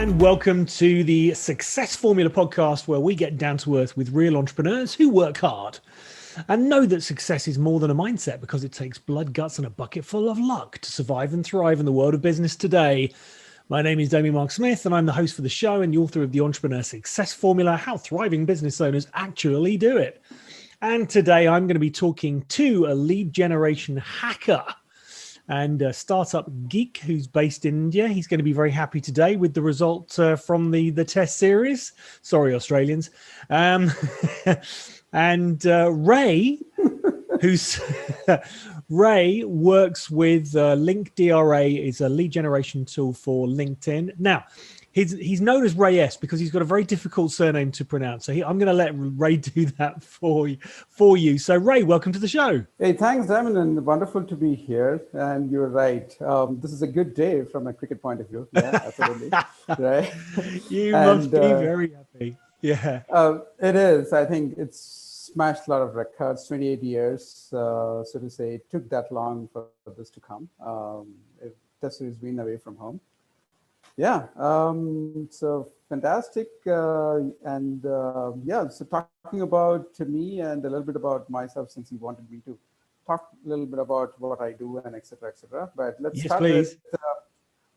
And welcome to the Success Formula podcast, where we get down to earth with real entrepreneurs who work hard and know that success is more than a mindset, because it takes blood, guts, and a bucket full of luck to survive and thrive in the world of business today. My name is Damien Mark Smith, and I'm the host for the show and the author of the Entrepreneur Success Formula, How Thriving Business Owners Actually Do It. And today I'm going to be talking to a lead generation hacker and a startup geek who's based in India. He's going to be very happy today with the result from the test series. Sorry, Australians. And Ray, who's Ray works with Linkdra, is a lead generation tool for LinkedIn. Now, he's known as Ray S because he's got a very difficult surname to pronounce. So I'm going to let Ray do that for you. So Ray, welcome to the show. Hey, thanks, Damon, and wonderful to be here. And you're right. This is a good day from a cricket point of view. Yeah, absolutely. Right. You must be very happy. Yeah. It is. I think it's smashed a lot of records. 28 years, so to say. It took that long for this to come. Test series been away from home. Yeah, so fantastic. So talking about me and a little bit about myself, since you wanted me to talk a little bit about what I do and et cetera, et cetera. But let's start with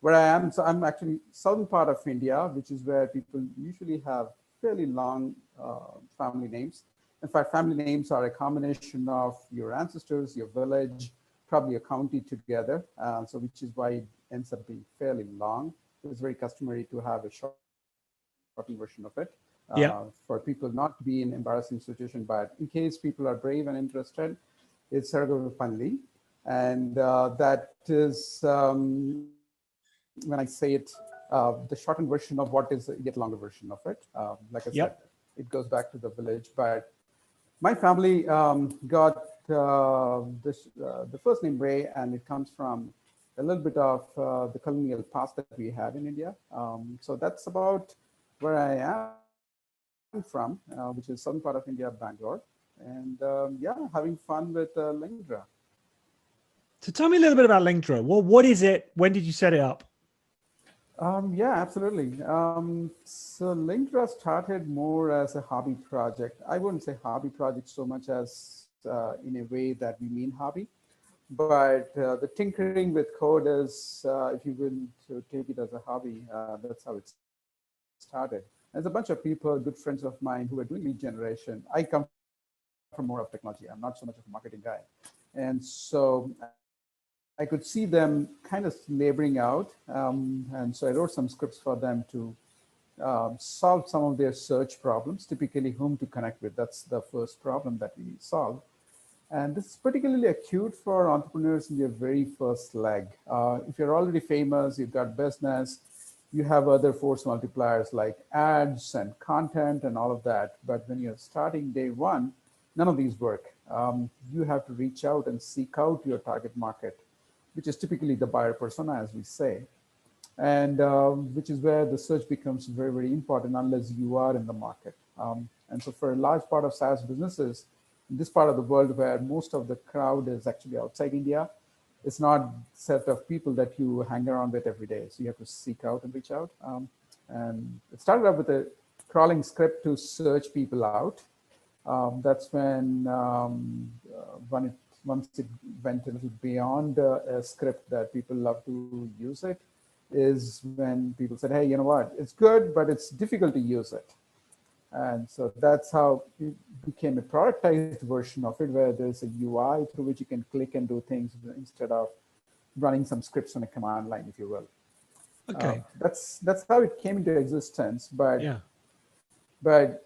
where I am. So I'm actually southern part of India, which is where people usually have fairly long family names. In fact, family names are a combination of your ancestors, your village, probably a county together. So which is why it ends up being fairly long. It's very customary to have a shortened version of it for people not to be in embarrassing situation. But in case people are brave and interested, it's Sargo Panli. And that is, when I say it, the shortened version of what is a yet longer version of it. Like I said, it goes back to the village. But my family got the first name Ray, and it comes from a little bit of the colonial past that we had in India. So that's about where I am from, which is southern part of India, Bangalore. And having fun with Linkdra. So tell me a little bit about Linkdra. Well, what is it? When did you set it up? Yeah, absolutely. So Linkdra started more as a hobby project. I wouldn't say hobby project so much as in a way that we mean hobby. But the tinkering with code is, if you will to take it as a hobby, that's how it started. There's a bunch of people, good friends of mine, who are doing lead generation. I come from more of technology. I'm not so much of a marketing guy. And so I could see them kind of laboring out. And so I wrote some scripts for them to solve some of their search problems, typically whom to connect with. That's the first problem that we solved. And this is particularly acute for entrepreneurs in their very first leg. If you're already famous, you've got business, you have other force multipliers like ads and content and all of that. But when you're starting day one, none of these work. You have to reach out and seek out your target market, which is typically the buyer persona, as we say. And which is where the search becomes very, very important unless you are in the market. And so for a large part of SaaS businesses, in this part of the world where most of the crowd is actually outside India, it's not a set of people that you hang around with every day. So you have to seek out and reach out. And it started out with a crawling script to search people out. That's when, once it went a little beyond a script that people love to use it, is when people said, hey, you know what, it's good, but it's difficult to use it. And so that's how it became a productized version of it, where there's a UI through which you can click and do things instead of running some scripts on a command line, if you will. Okay. That's how it came into existence. But the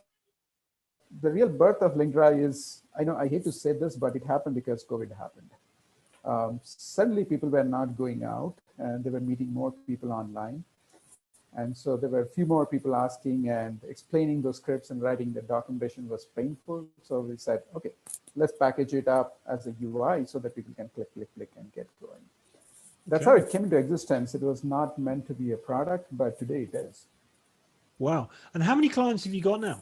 real birth of Linkdra is, I hate to say this, but it happened because COVID happened. Suddenly people were not going out and they were meeting more people online. And so there were a few more people asking and explaining those scripts, and writing the documentation was painful. So we said, okay, let's package it up as a UI so that people can click, click, click and get going. That's how it came into existence. It was not meant to be a product, but today it is. Wow. And how many clients have you got now?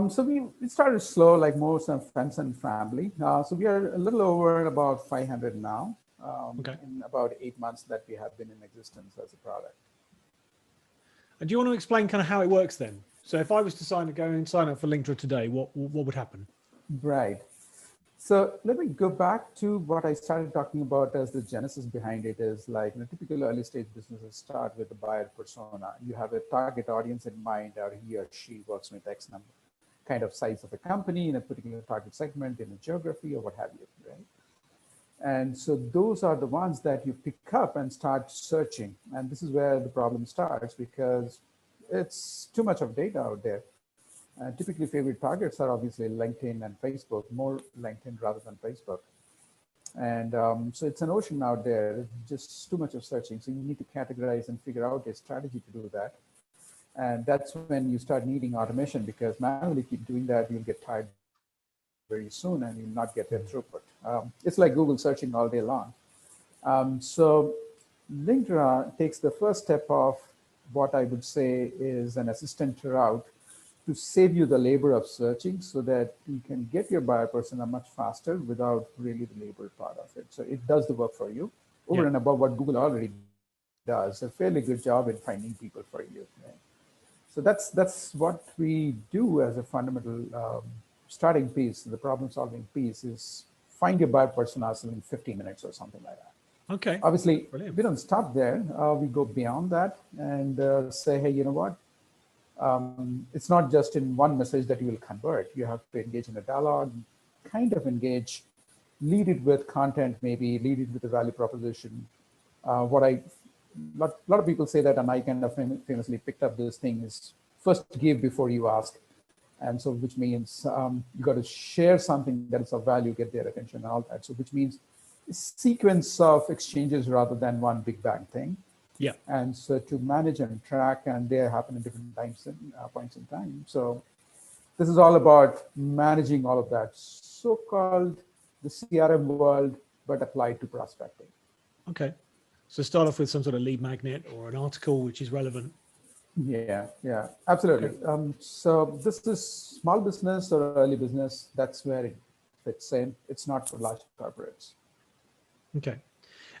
So we started slow, like most of friends and family. So we are a little over about 500 now, in about 8 months that we have been in existence as a product. And do you want to explain kind of how it works then? So if I was to go and sign up for Linkdra today, what would happen? Right. So let me go back to what I started talking about as the genesis behind it is like in a typical early stage businesses start with the buyer persona. You have a target audience in mind, or he or she works with X number kind of size of a company in a particular target segment in a geography or what have you, right? And so those are the ones that you pick up and start searching. And this is where the problem starts because it's too much of data out there. Typically, favorite targets are obviously LinkedIn and Facebook, more LinkedIn rather than Facebook. And so it's an ocean out there. It's just too much of searching. So you need to categorize and figure out a strategy to do that. And that's when you start needing automation because manually keep doing that, you'll get tired very soon and you'll not get that throughput. It's like Google searching all day long. So Linkdra takes the first step of what I would say is an assistant route to save you the labor of searching so that you can get your buyer persona much faster without really the labor part of it. So it does the work for you over and above what Google already does a fairly good job in finding people for you. Right? So that's what we do as a fundamental starting piece. The problem solving piece is find your buyer personas in 15 minutes or something like that. Okay. Obviously, Brilliant. we don't stop there. We go beyond that and say, hey, you know what? It's not just in one message that you will convert. You have to engage in a dialogue, kind of engage, lead it with content, maybe lead it with a value proposition. A lot of people say that, and I kind of famously picked up this thing is first give before you ask. And so which means you got to share something that is of value, get their attention and all that. So which means a sequence of exchanges rather than one big bang thing. Yeah. And so to manage and track, and they happen at different times and points in time. So this is all about managing all of that, so-called the CRM world, but applied to prospecting. Okay. So start off with some sort of lead magnet or an article which is relevant. Yeah, absolutely. Okay. So this is small business or early business. That's where it fits in. It's not for large corporates. Okay.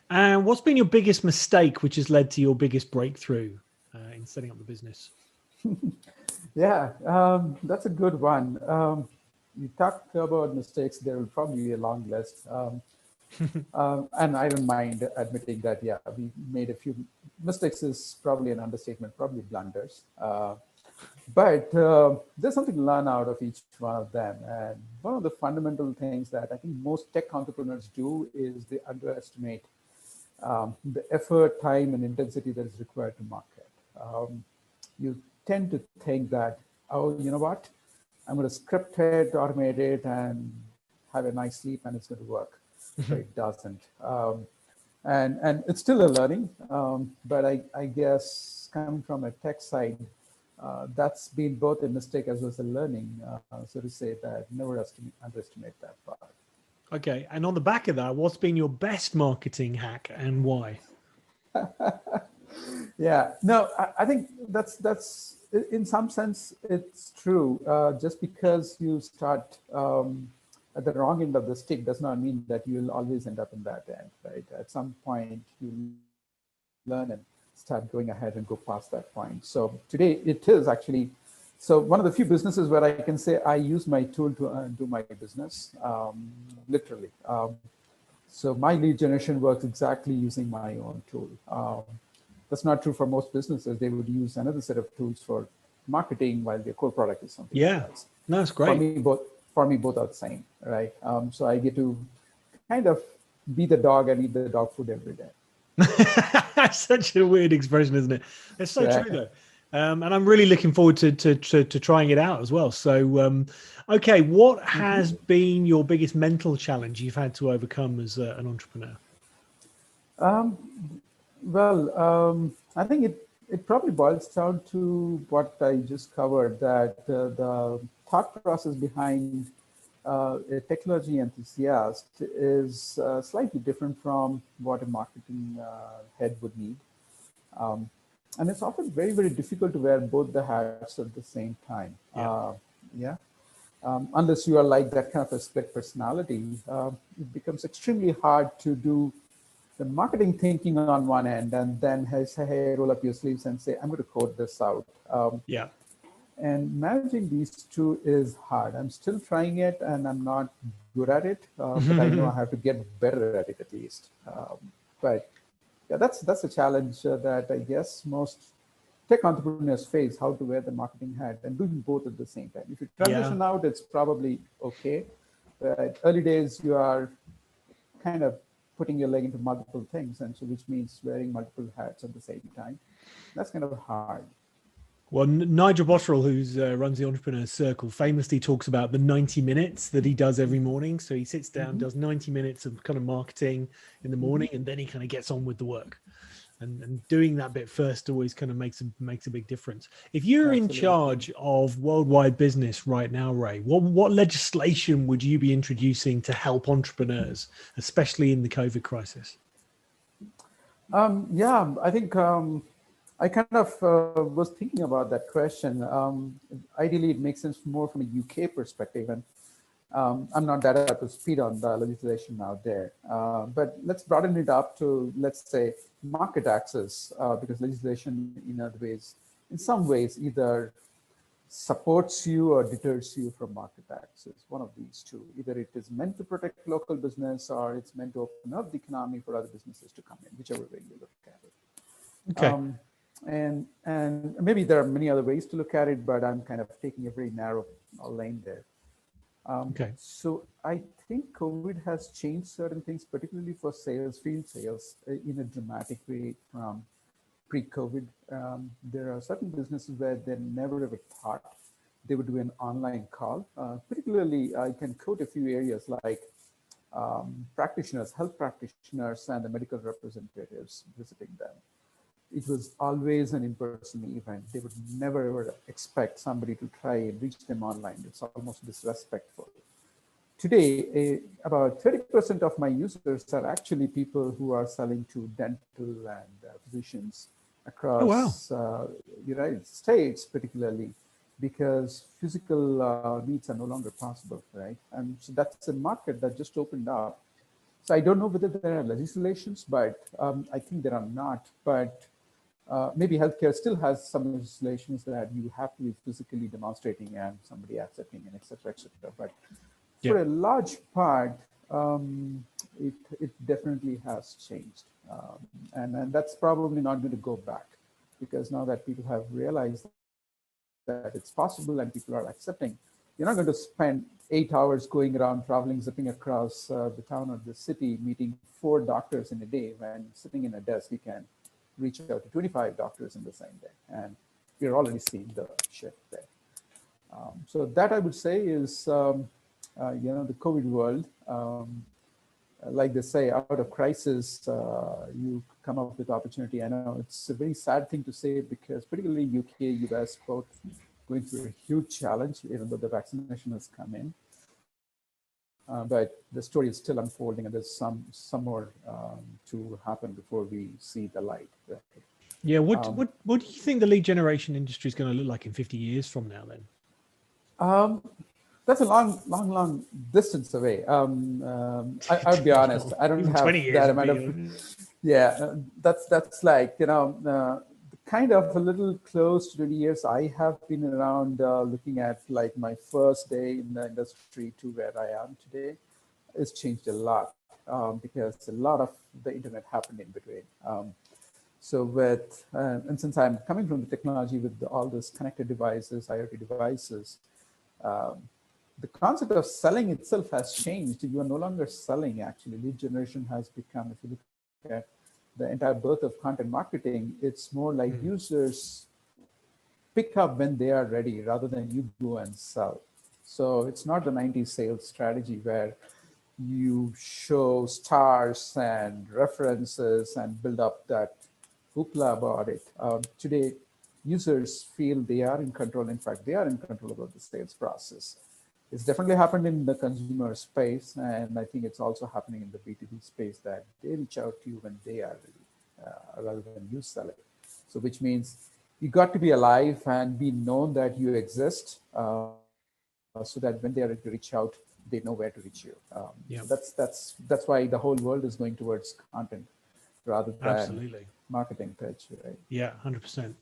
And what's been your biggest mistake, which has led to your biggest breakthrough in setting up the business? Yeah, that's a good one. You talk about mistakes, there will probably be a long list. And I don't mind admitting that, yeah, we made a few mistakes is probably an understatement, probably blunders. But there's something to learn out of each one of them. And one of the fundamental things that I think most tech entrepreneurs do is they underestimate the effort, time, and intensity that is required to market. You tend to think that, oh, you know what? I'm going to script it, automate it, and have a nice sleep, and it's going to work. But it doesn't. And it's still a learning. But I guess coming from a tech side, that's been both a mistake as well as a learning, so to say, that never underestimate that part. Okay. And on the back of that, what's been your best marketing hack and why? Yeah, no, I think that's in some sense it's true. Just because you start at the wrong end of the stick does not mean that you will always end up in that end, right? At some point you learn and start going ahead and go past that point. So today it is actually, so one of the few businesses where I can say I use my tool to do my business, literally. So my lead generation works exactly using my own tool. That's not true for most businesses. They would use another set of tools for marketing while their core product is something else. No, that's great. For me, both are the same, right? So I get to kind of be the dog and eat the dog food every day. That's such a weird expression, isn't it? It's so true, though. And I'm really looking forward to trying it out as well. So, okay, what has been your biggest mental challenge you've had to overcome as an entrepreneur? I think it probably boils down to what I just covered, that the thought process behind a technology enthusiast is slightly different from what a marketing head would need. And it's often very, very difficult to wear both the hats at the same time. Unless you are like that kind of a split personality, it becomes extremely hard to do the marketing thinking on one end, and then say, hey, roll up your sleeves and say, I'm going to code this out. Yeah. And managing these two is hard. I'm still trying it, and I'm not good at it, but I know I have to get better at it at least. But yeah, that's a challenge that I guess most tech entrepreneurs face: how to wear the marketing hat and doing both at the same time. If you transition out, it's probably okay. But early days, you are kind of putting your leg into multiple things, and so which means wearing multiple hats at the same time. That's kind of hard. Well, Nigel Botterill, who runs the Entrepreneur Circle, famously talks about the 90 minutes that he does every morning. So he sits down, does 90 minutes of kind of marketing in the morning, and then he kind of gets on with the work. And doing that bit first always kind of makes a big difference. If you're in charge of worldwide business right now, Ray, what legislation would you be introducing to help entrepreneurs, especially in the COVID crisis? Yeah, I think I kind of was thinking about that question. Ideally, it makes sense more from a UK perspective, and I'm not that up to speed on the legislation out there. But let's broaden it up to, let's say, market access, because legislation, in some ways, either supports you or deters you from market access. One of these two. Either it is meant to protect local business, or it's meant to open up the economy for other businesses to come in, whichever way you look at it. Okay. And maybe there are many other ways to look at it, but I'm kind of taking a very narrow lane there. Okay. So I think COVID has changed certain things, particularly for sales, field sales, in a dramatic way from pre-COVID. There are certain businesses where they never ever thought they would do an online call. Particularly, I can quote a few areas like practitioners, health practitioners, and the medical representatives visiting them. It was always an in-person event. They would never ever expect somebody to try and reach them online. It's almost disrespectful. Today, about 30% of my users are actually people who are selling to dental and physicians across United States, particularly because physical needs are no longer possible, right? And so that's a market that just opened up. So I don't know whether there are legislations, but I think there are not. But maybe healthcare still has some legislations that you have to be physically demonstrating and somebody accepting, and et cetera, et cetera. But for a large part, it definitely has changed. And that's probably not going to go back, because now that people have realized that it's possible and people are accepting, you're not going to spend 8 hours going around traveling, zipping across the town or the city, meeting 4 doctors in a day. When sitting in a desk, you can reach out to 25 doctors in the same day. And we're already seeing the shift there. So that I would say is, the COVID world. Like they say, out of crisis, you come up with opportunity. I know it's a very sad thing to say, because particularly UK, US, both going through a huge challenge, even though the vaccination has come in. But the story is still unfolding, and there's some more to happen before we see the light. Yeah. What do you think the lead generation industry is going to look like in 50 years from now then? That's a long distance away. I'll be honest. I don't have that amount of. Yeah, that's like, kind of a little close to 20 years. I have been around looking at like my first day in the industry to where I am today. It's changed a lot because a lot of the internet happened in between. So with, and since I'm coming from the technology with all these connected devices, IoT devices, the concept of selling itself has changed. You are no longer selling, actually. Lead generation has become, if you look at the entire birth of content marketing, it's more like users pick up when they are ready rather than you go and sell. So it's not the 90s sales strategy where you show stars and references and build up that hoopla about it. Today, users feel they are in control. In fact, they are in control about the sales process. It's definitely happened in the consumer space, and I think it's also happening in the B2B space, that they reach out to you when they are ready, rather than you sell it. So which means you got to be alive and be known that you exist, so that when they are ready to reach out, they know where to reach you. That's why the whole world is going towards content rather than Absolutely. marketing pitch, right? Yeah, 100%.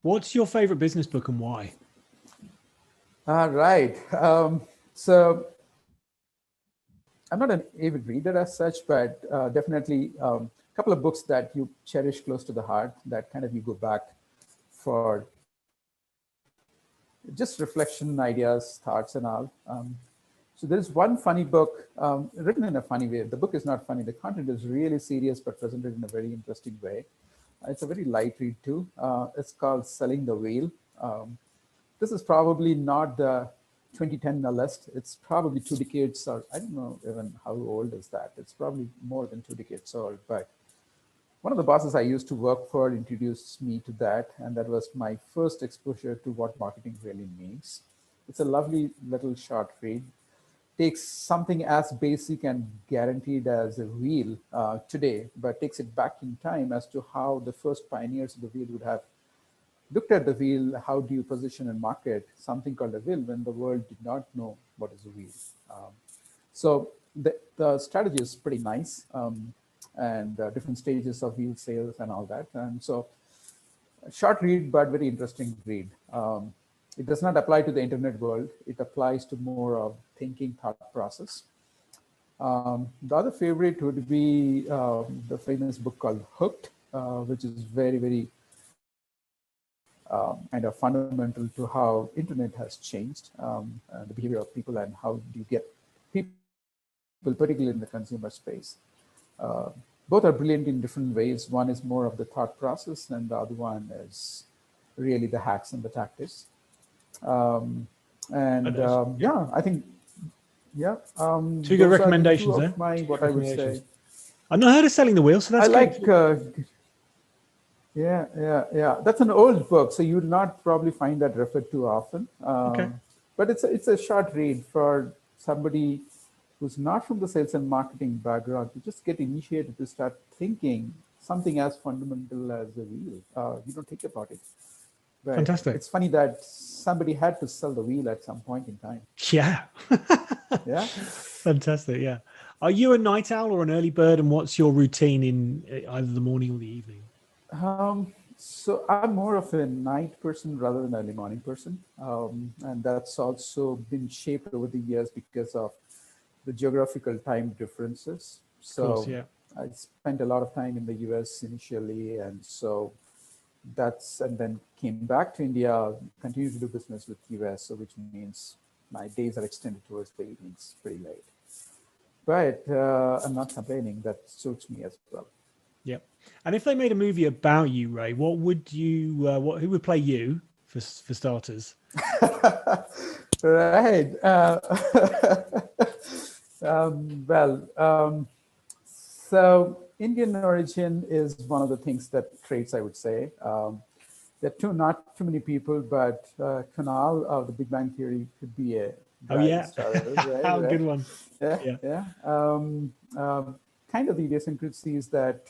What's your favorite business book and why? Right. So I'm not an avid reader as such, but definitely a couple of books that you cherish close to the heart that kind of you go back for just reflection, ideas, thoughts, and all. So there's one funny book written in a funny way. The book is not funny. The content is really serious, but presented in a very interesting way. It's a very light read too. It's called Selling the Wheel. Um, this is probably not the 2010 list. It's probably 2 decades, or I don't know even how old is that. It's probably more than 2 decades old. But one of the bosses I used to work for introduced me to that, and that was my first exposure to what marketing really means. It's a lovely little short read. Takes something as basic and guaranteed as a wheel today, but takes it back in time as to how the first pioneers of the wheel would have looked at the wheel. How do you position and market something called a wheel when the world did not know what is a wheel? So the strategy is pretty nice, and different stages of wheel sales and all that. And so a short read, but very interesting read. It does not apply to the internet world. It applies to more of thinking thought process. The other favorite would be the famous book called Hooked, which is very, very kind of fundamental to how internet has changed the behavior of people and how do you get people, particularly in the consumer space. Uh, Both are brilliant in different ways. One is more of the thought process, and the other one is really the hacks and the tactics. Um, Oh, and those. Yeah. yeah, I think yeah, Two good those are the two recommendations of there. my Two good what I would say. recommendations. I've not heard of Selling the Wheel, so I that's good. like yeah. That's an old book, so you would not probably find that referred to often. Okay. But it's a short read for somebody who's not from the sales and marketing background to just get initiated to start thinking something as fundamental as a wheel. You don't think about it, but Fantastic. it's funny that somebody had to sell the wheel at some point in time. Yeah. Yeah. Fantastic. Yeah. Are you a night owl or an early bird? And what's your routine in either the morning or the evening? So I'm more of a night person rather than early morning person, and that's also been shaped over the years because of the geographical time differences. Of course. So Yeah. I spent a lot of time in the US initially, and so and then came back to India, continued to do business with US, so which means my days are extended towards the evenings pretty late. But I'm not complaining. That suits me as well. Yep. And if they made a movie about you, Ray, what would you? Who would play you for starters? Right. Well, so Indian origin is one of the things that traits I would say. There are not too many people, but Kunal of the Big Bang Theory could be a Oh guy who yeah. started, right? How good Right. one. Yeah, Yeah. yeah. Kind of the idiosyncrasy is that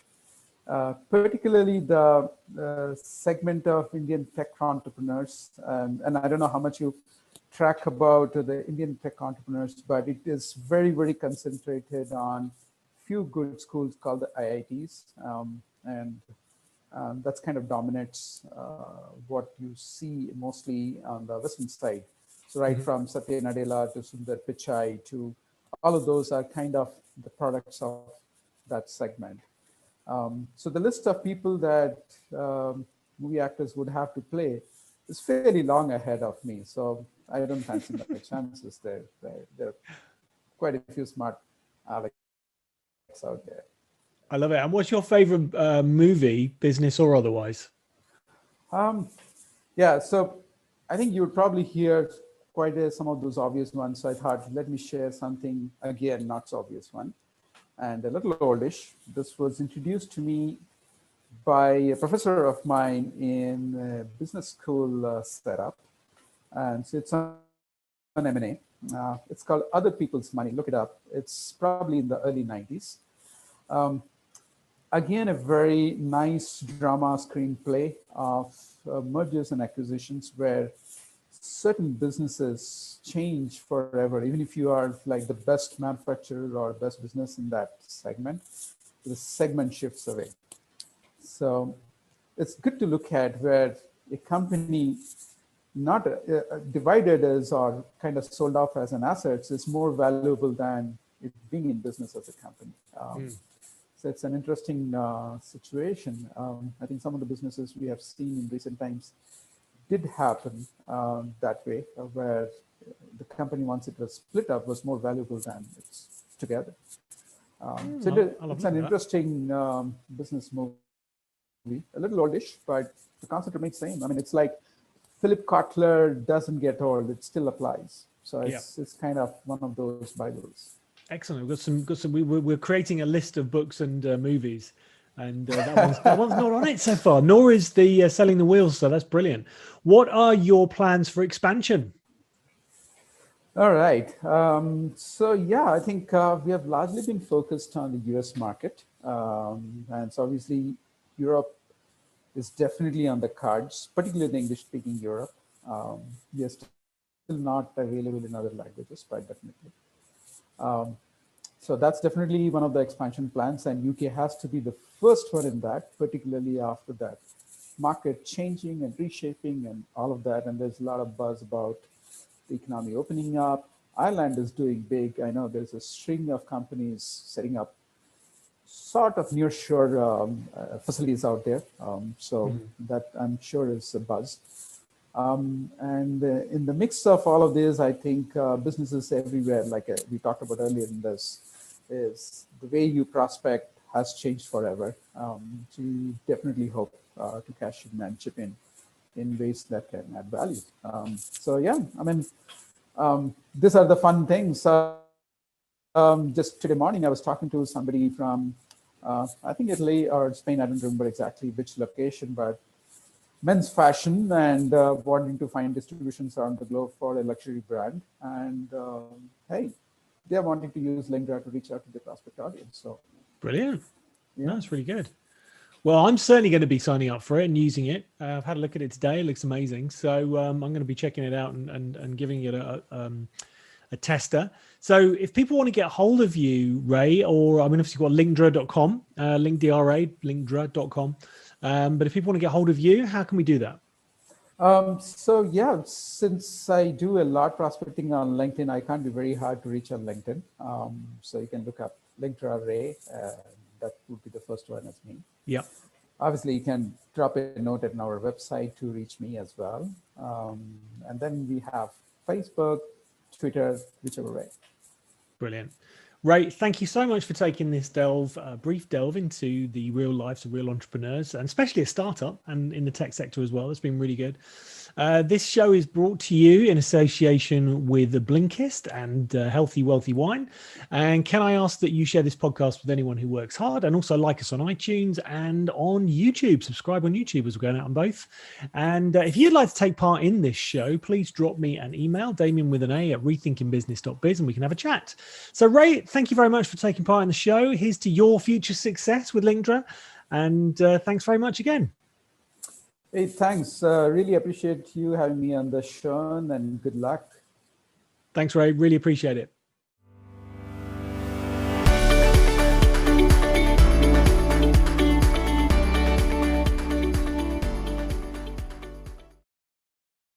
particularly the segment of Indian tech entrepreneurs, and I don't know how much you track about the Indian tech entrepreneurs, but it is very, very concentrated on few good schools called the IITs, and that's kind of dominates what you see mostly on the Western side. So right Mhm. from Satya Nadella to Sundar Pichai to all of those are kind of the products of that segment. So the list of people that movie actors would have to play is fairly long ahead of me. So I don't fancy my chances there. There are quite a few smart Alex out there. I love it. And what's your favorite movie, business or otherwise? Um, yeah, so I think you would probably hear some of those obvious ones. So I thought, let me share something again, not so obvious one, and a little oldish. This was introduced to me by a professor of mine in a business school setup. And so it's on M&A. It's called Other People's Money. Look it up. It's probably in the early 90s. Um, Again, a very nice drama screenplay of mergers and acquisitions where certain businesses change forever. Even if you are like the best manufacturer or best business in that segment, the segment shifts away. So it's good to look at where a company not divided as or kind of sold off as an asset is more valuable than it being in business as a company. So it's an interesting situation. I think some of the businesses we have seen in recent times did happen that way, where the company, once it was split up, was more valuable than it's together. So it's an interesting business movie, a little oldish, but the concept remains the same. I mean, it's like Philip Kotler doesn't get old; it still applies. So it's kind of one of those Bibles. Excellent. We've got some. We're creating a list of books and movies, and that one's not on it so far. Nor is the Selling the Wheels. So that's brilliant. What are your plans for expansion? All right. So yeah, I think we have largely been focused on the US market, and so obviously Europe is definitely on the cards, particularly the English-speaking Europe. We are still not available in other languages, but definitely. So that's definitely one of the expansion plans, and UK has to be the first one in that, particularly after that market changing and reshaping and all of that. And there's a lot of buzz about the economy opening up. Ireland is doing big. I know there's a string of companies setting up sort of nearshore facilities out there. That I'm sure is a buzz. And in the mix of all of this, I think businesses everywhere, like we talked about earlier in this, is the way you prospect has changed forever. So we definitely hope to cash in and chip in ways that can add value. So yeah, I mean, these are the fun things. Just today morning, I was talking to somebody from, I think Italy or Spain, I don't remember exactly which location, but men's fashion and wanting to find distributions around the globe for a luxury brand. And hey, they're wanting to use Linkdra to reach out to the prospect audience. So brilliant. Yeah, that's really good. Well, I'm certainly going to be signing up for it and using it. I've had a look at it today. It looks amazing. So I'm going to be checking it out and giving it a tester. So if people want to get hold of you, Ray, or I mean, obviously you've got linkdra.com, linkdra.com. But if people want to get hold of you, how can we do that? So yeah, since I do a lot prospecting on LinkedIn, I can't be very hard to reach on LinkedIn. So you can look up Linkdra Ray. That would be the first one as me. Yeah. Obviously, you can drop a note at our website to reach me as well. And then we have Facebook, Twitter, whichever way. Brilliant. Ray, thank you so much for taking this brief delve into the real lives of real entrepreneurs, and especially a startup and in the tech sector as well. It's been really good. This show is brought to you in association with Blinkist and Healthy Wealthy Wine. And can I ask that you share this podcast with anyone who works hard, and also like us on iTunes and on YouTube. Subscribe on YouTube as we're going out on both. And if you'd like to take part in this show, please drop me an email, Damien with an A at rethinkingbusiness.biz, and we can have a chat. So Ray, thank you very much for taking part in the show. Here's to your future success with Linkdra. And thanks very much again. Hey, thanks. Really appreciate you having me on the show, and good luck. Thanks, Ray. Really appreciate it.